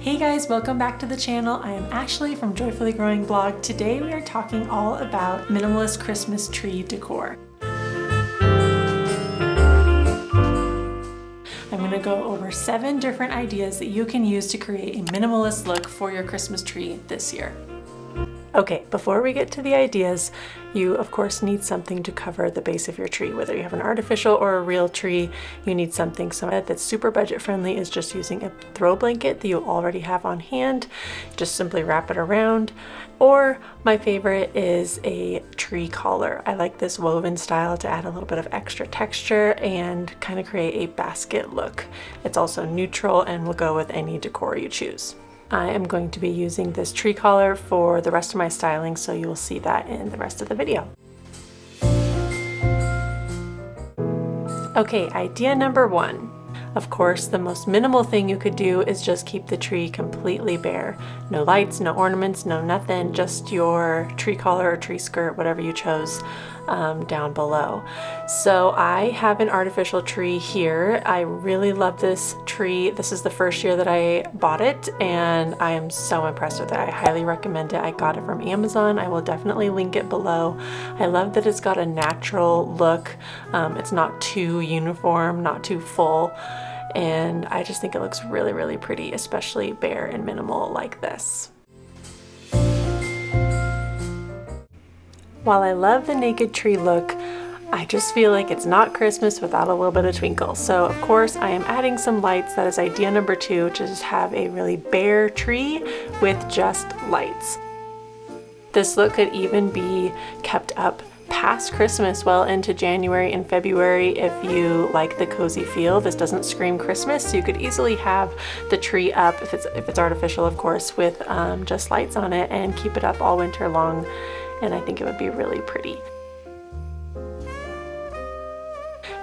Hey guys, welcome back to the channel. I am Ashley from Joyfully Growing Blog. Today we are talking all about minimalist Christmas tree decor. I'm going to go over 7 different ideas that you can use to create a minimalist look for your Christmas tree this year. Okay, before we get to the ideas, you of course need something to cover the base of your tree. Whether you have an artificial or a real tree, you need something that's super budget friendly is just using a throw blanket that you already have on hand. Just simply wrap it around. Or my favorite is a tree collar. I like this woven style to add a little bit of extra texture and kind of create a basket look. It's also neutral and will go with any decor you choose. I am going to be using this tree collar for the rest of my styling, so you will see that in the rest of the video. Okay, idea number 1. Of course, the most minimal thing you could do is just keep the tree completely bare. No lights, no ornaments, no nothing, just your tree collar or tree skirt, whatever you chose, down below. So I have an artificial tree here. I really love this tree. This is the first year that I bought it and I am so impressed with it. I highly recommend it. I got it from Amazon. I will definitely link it below. I love that it's got a natural look. It's not too uniform, not too full. And I just think it looks really, really pretty, especially bare and minimal like this. While I love the naked tree look, I just feel like it's not Christmas without a little bit of twinkle. So of course I am adding some lights. That is idea number 2, to just have a really bare tree with just lights. This look could even be kept up past Christmas, well into January and February if you like the cozy feel. This doesn't scream Christmas, so you could easily have the tree up, if it's artificial of course, with just lights on it and keep it up all winter long, and I think it would be really pretty.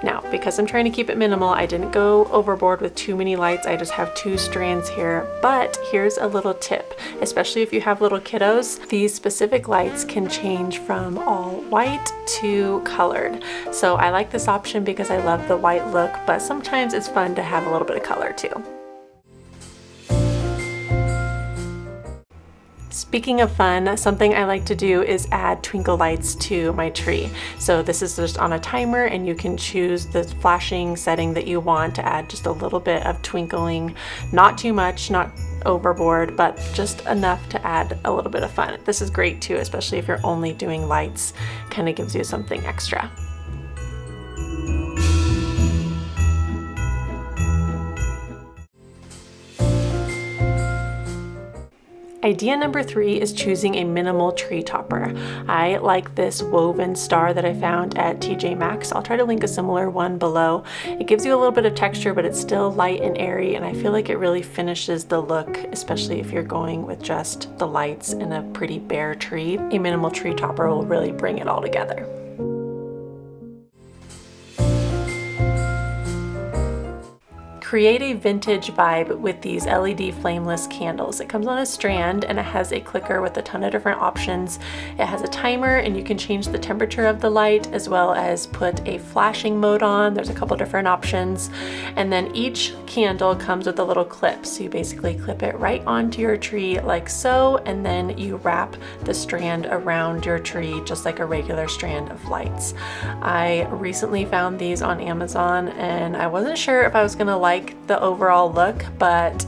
Now, because I'm trying to keep it minimal, I didn't go overboard with too many lights. I just have 2 strands here, but here's a little tip. Especially if you have little kiddos, these specific lights can change from all white to colored. So I like this option because I love the white look, but sometimes it's fun to have a little bit of color too. Speaking of fun, something I like to do is add twinkle lights to my tree. So this is just on a timer and you can choose the flashing setting that you want to add just a little bit of twinkling. Not too much, not overboard, but just enough to add a little bit of fun. This is great too, especially if you're only doing lights. Kind of gives you something extra. Idea number 3 is choosing a minimal tree topper. I like this woven star that I found at TJ Maxx. I'll try to link a similar one below. It gives you a little bit of texture, but it's still light and airy, and I feel like it really finishes the look, especially if you're going with just the lights and a pretty bare tree. A minimal tree topper will really bring it all together. Create a vintage vibe with these LED flameless candles. It comes on a strand and it has a clicker with a ton of different options. It has a timer and you can change the temperature of the light as well as put a flashing mode on. There's a couple different options. And then each candle comes with a little clip. So you basically clip it right onto your tree like so, and then you wrap the strand around your tree just like a regular strand of lights. I recently found these on Amazon and I wasn't sure if I was gonna like the overall look, but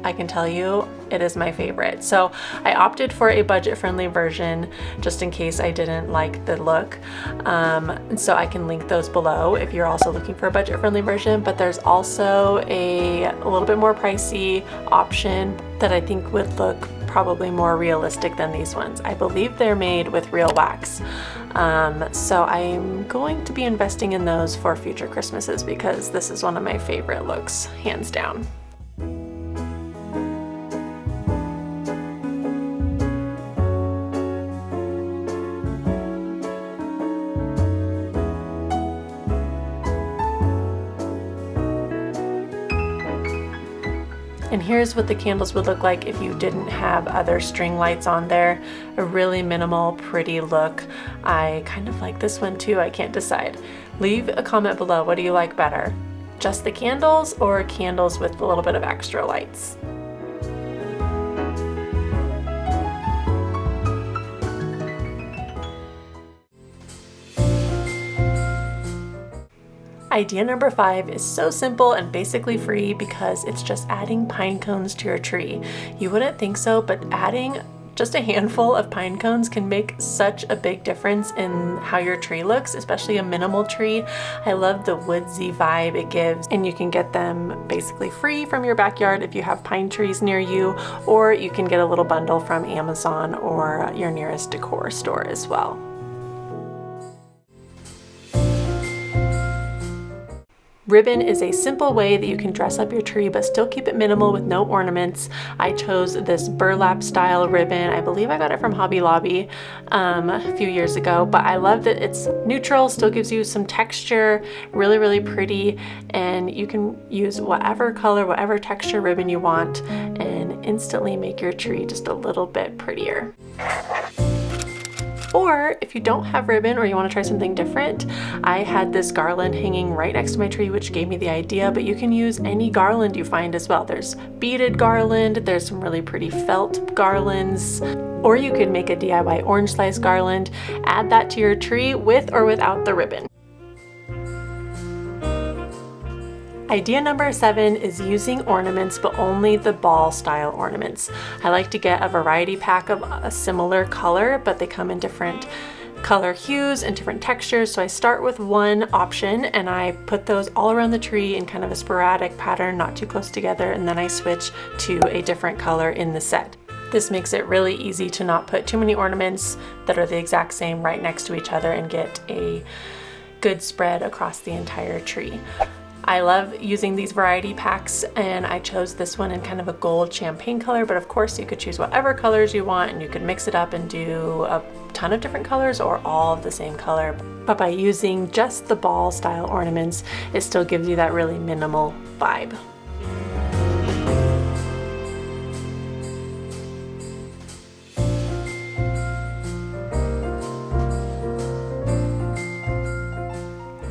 I can tell you it is my favorite. So I opted for a budget-friendly version just in case I didn't like the look. So I can link those below if you're also looking for a budget-friendly version, but there's also a little bit more pricey option that I think would look probably more realistic than these ones. I believe they're made with real wax. So I'm going to be investing in those for future Christmases because this is one of my favorite looks, hands down. And here's what the candles would look like if you didn't have other string lights on there. A really minimal, pretty look. I kind of like this one too, I can't decide. Leave a comment below, what do you like better? Just the candles or candles with a little bit of extra lights? Idea number 5 is so simple and basically free because it's just adding pine cones to your tree. You wouldn't think so, but adding just a handful of pine cones can make such a big difference in how your tree looks, especially a minimal tree. I love the woodsy vibe it gives, and you can get them basically free from your backyard if you have pine trees near you, or you can get a little bundle from Amazon or your nearest decor store as well. Ribbon is a simple way that you can dress up your tree but still keep it minimal with no ornaments. I chose this burlap style ribbon. I believe I got it from Hobby Lobby a few years ago, but I love that it's neutral, still gives you some texture, really, really pretty, and you can use whatever color, whatever texture ribbon you want and instantly make your tree just a little bit prettier. Or if you don't have ribbon or you want to try something different, I had this garland hanging right next to my tree, which gave me the idea, but you can use any garland you find as well. There's beaded garland, there's some really pretty felt garlands, or you could make a DIY orange slice garland, add that to your tree with or without the ribbon. Idea number 7 is using ornaments, but only the ball style ornaments. I like to get a variety pack of a similar color, but they come in different color hues and different textures. So I start with one option and I put those all around the tree in kind of a sporadic pattern, not too close together, and then I switch to a different color in the set. This makes it really easy to not put too many ornaments that are the exact same right next to each other and get a good spread across the entire tree. I love using these variety packs, and I chose this one in kind of a gold champagne color, but of course you could choose whatever colors you want and you could mix it up and do a ton of different colors or all of the same color. But by using just the ball style ornaments, it still gives you that really minimal vibe.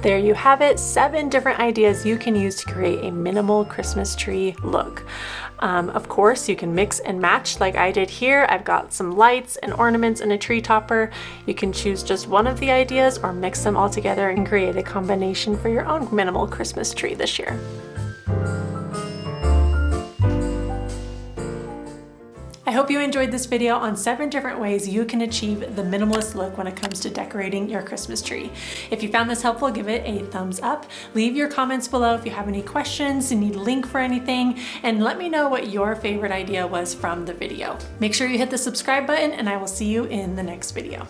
There you have it, 7 different ideas you can use to create a minimal Christmas tree look. Of course, you can mix and match like I did here. I've got some lights and ornaments and a tree topper. You can choose just one of the ideas or mix them all together and create a combination for your own minimal Christmas tree this year. I hope you enjoyed this video on 7 different ways you can achieve the minimalist look when it comes to decorating your Christmas tree. If you found this helpful, give it a thumbs up. Leave your comments below if you have any questions, you need a link for anything, and let me know what your favorite idea was from the video. Make sure you hit the subscribe button, and I will see you in the next video.